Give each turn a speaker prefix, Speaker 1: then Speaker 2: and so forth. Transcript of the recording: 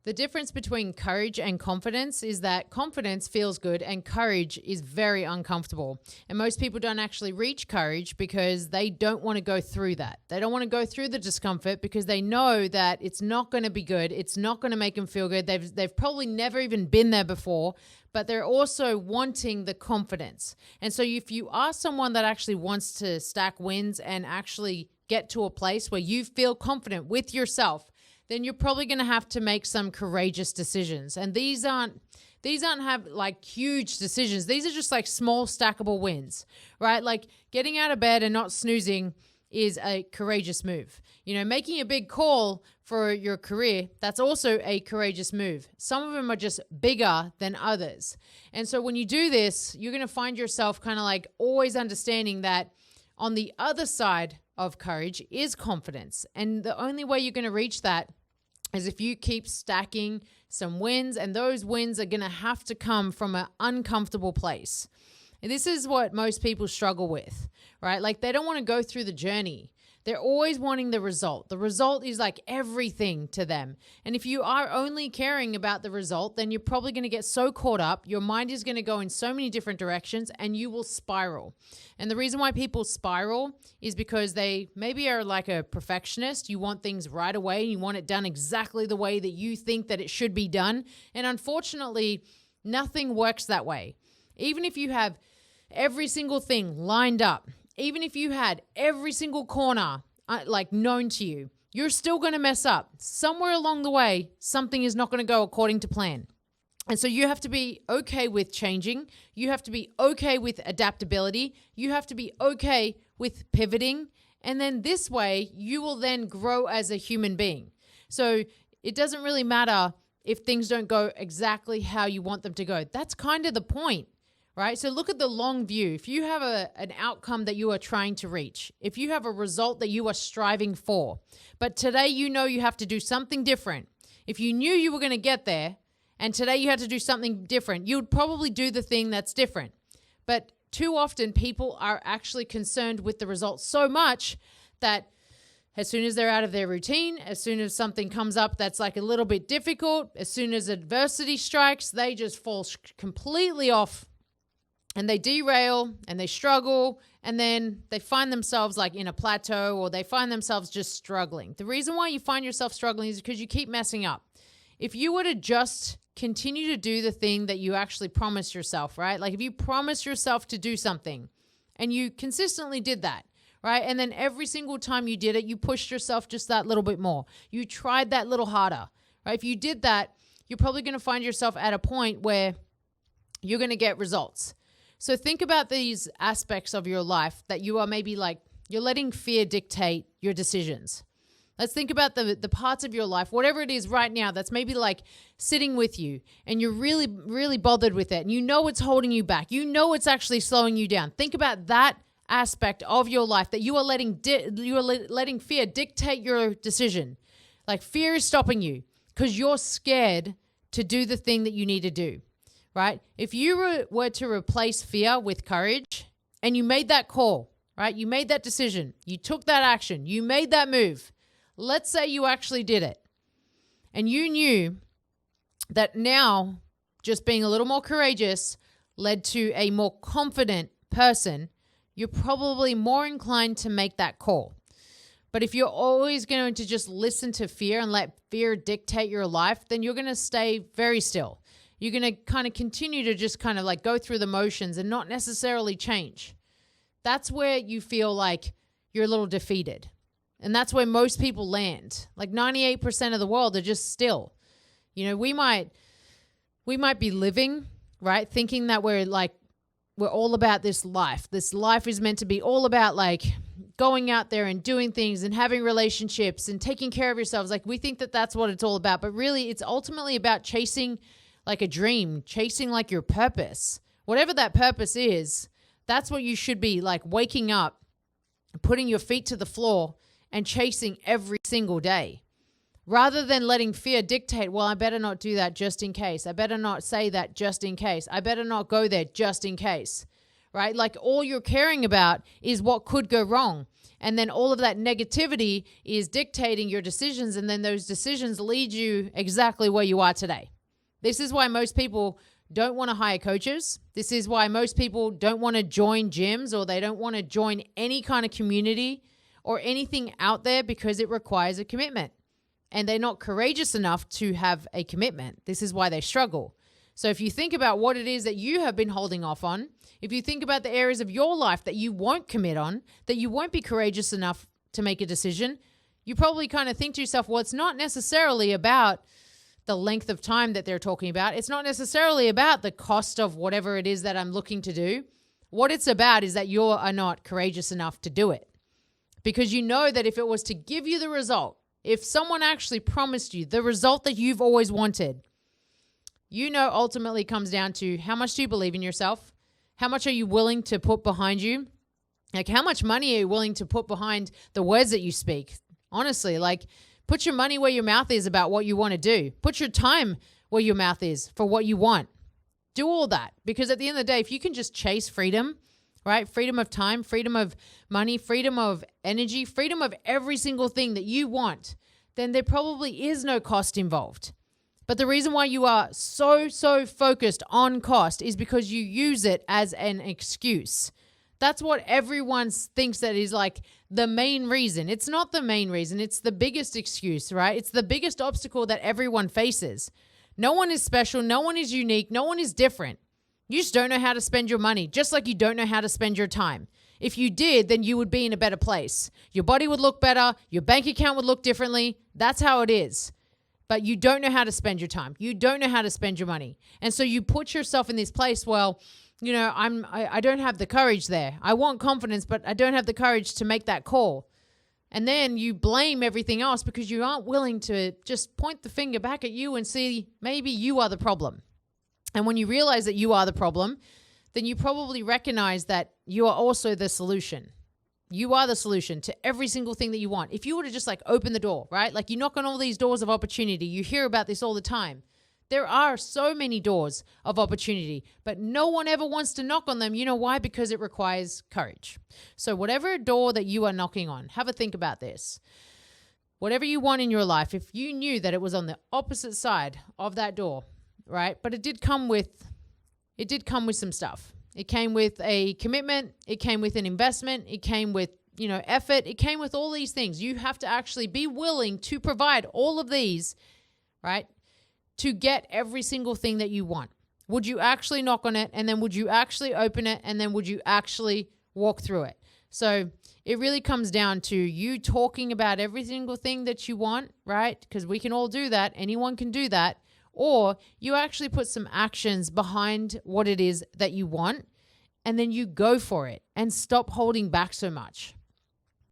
Speaker 1: The difference between courage and confidence is that confidence feels good and courage is very uncomfortable. And most people don't actually reach courage because they don't want to go through that. They don't want to go through the discomfort because they know that it's not going to be good. It's not going to make them feel good. They've probably never even been there before, but they're also wanting the confidence. And so if you are someone that actually wants to stack wins and actually get to a place where you feel confident with yourself, then you're probably going to have to make some courageous decisions. And these aren't have like huge decisions. These are just like small stackable wins, right? Like getting out of bed and not snoozing is a courageous move. You know, making a big call for your career, that's also a courageous move. Some of them are just bigger than others. And so when you do this, you're going to find yourself kind of like always understanding that on the other side of courage is confidence. And the only way you're going to reach that is if you keep stacking some wins, and those wins are going to have to come from an uncomfortable place. And this is what most people struggle with, right? Like they don't want to go through the journey. They're always wanting the result. The result is like everything to them. And if you are only caring about the result, then you're probably going to get so caught up. Your mind is going to go in so many different directions and you will spiral. And the reason why people spiral is because they maybe are like a perfectionist. You want things right away. You want it done exactly the way that you think that it should be done. And unfortunately, nothing works that way. Even if you have every single thing lined up, even if you had every single corner like known to you, you're still going to mess up. Somewhere along the way, something is not going to go according to plan. And so you have to be okay with changing. You have to be okay with adaptability. You have to be okay with pivoting. And then this way, you will then grow as a human being. So it doesn't really matter if things don't go exactly how you want them to go. That's kind of the point. Right? So look at the long view. If you have an outcome that you are trying to reach, if you have a result that you are striving for, but today you know you have to do something different. If you knew you were going to get there and today you had to do something different, you would probably do the thing that's different. But too often people are actually concerned with the results so much that as soon as they're out of their routine, as soon as something comes up that's like a little bit difficult, as soon as adversity strikes, they just fall completely off. And they derail and they struggle and then they find themselves like in a plateau or they find themselves just struggling. The reason why you find yourself struggling is because you keep messing up. If you were to just continue to do the thing that you actually promised yourself, right? Like if you promised yourself to do something and you consistently did that, right? And then every single time you did it, you pushed yourself just that little bit more. You tried that little harder, right? If you did that, you're probably going to find yourself at a point where you're going to get results. So think about these aspects of your life that you are maybe like, you're letting fear dictate your decisions. Let's think about the parts of your life, whatever it is right now, that's maybe like sitting with you and you're really, really bothered with it. And you know it's holding you back. You know it's actually slowing you down. Think about that aspect of your life that you are letting fear dictate your decision. Like fear is stopping you because you're scared to do the thing that you need to do. Right? If you were to replace fear with courage and you made that call, right? You made that decision. You took that action. You made that move. Let's say you actually did it. And you knew that now just being a little more courageous led to a more confident person. You're probably more inclined to make that call. But if you're always going to just listen to fear and let fear dictate your life, then you're going to stay very still. You're going to kind of continue to just kind of like go through the motions and not necessarily change. That's where you feel like you're a little defeated. And that's where most people land. Like 98% of the world are just still. You know, we might be living, right? Thinking that we're all about this life. This life is meant to be all about like going out there and doing things and having relationships and taking care of yourselves. Like we think that that's what it's all about. But really it's ultimately about chasing like a dream, chasing like your purpose. Whatever that purpose is, that's what you should be like waking up, putting your feet to the floor and chasing every single day. Rather than letting fear dictate, well, I better not do that just in case. I better not say that just in case. I better not go there just in case. right? Like all you're caring about is what could go wrong. And then all of that negativity is dictating your decisions. And then those decisions lead you exactly where you are today. This is why most people don't want to hire coaches. This is why most people don't want to join gyms, or they don't want to join any kind of community or anything out there, because it requires a commitment. And they're not courageous enough to have a commitment. This is why they struggle. So if you think about what it is that you have been holding off on, if you think about the areas of your life that you won't commit on, that you won't be courageous enough to make a decision, you probably kind of think to yourself, well, it's not necessarily about the length of time that they're talking about. It's not necessarily about the cost of whatever it is that I'm looking to do. What it's about is that you are not courageous enough to do it. Because you know that if it was to give you the result, if someone actually promised you the result that you've always wanted, you know ultimately comes down to how much do you believe in yourself? How much are you willing to put behind you? Like, how much money are you willing to put behind the words that you speak? Honestly, like, put your money where your mouth is about what you want to do. Put your time where your mouth is for what you want. Do all that, because at the end of the day, if you can just chase freedom, right? Freedom of time, freedom of money, freedom of energy, freedom of every single thing that you want, then there probably is no cost involved. But the reason why you are so focused on cost is because you use it as an excuse. That's what everyone thinks that is like the main reason. It's not the main reason. It's the biggest excuse, right? It's the biggest obstacle that everyone faces. No one is special. No one is unique. No one is different. You just don't know how to spend your money, just like you don't know how to spend your time. If you did, then you would be in a better place. Your body would look better. Your bank account would look differently. That's how it is. But you don't know how to spend your time. You don't know how to spend your money. And so you put yourself in this place, well, you know, I don't have the courage there. I want confidence, but I don't have the courage to make that call. And then you blame everything else because you aren't willing to just point the finger back at you and see maybe you are the problem. And when you realize that you are the problem, then you probably recognize that you are also the solution. You are the solution to every single thing that you want. If you were to just like open the door, right? Like you knock on all these doors of opportunity. You hear about this all the time. There are so many doors of opportunity, but no one ever wants to knock on them. You know why? Because it requires courage. So whatever door that you are knocking on, have a think about this. Whatever you want in your life, if you knew that it was on the opposite side of that door, right? But it did come with some stuff. It came with a commitment. It came with an investment. It came with, effort. It came with all these things. You have to actually be willing to provide all of these, right? To get every single thing that you want. Would you actually knock on it? And then would you actually open it? And then would you actually walk through it? So it really comes down to you talking about every single thing that you want, right? Because we can all do that. Anyone can do that. Or you actually put some actions behind what it is that you want, and then you go for it and stop holding back so much.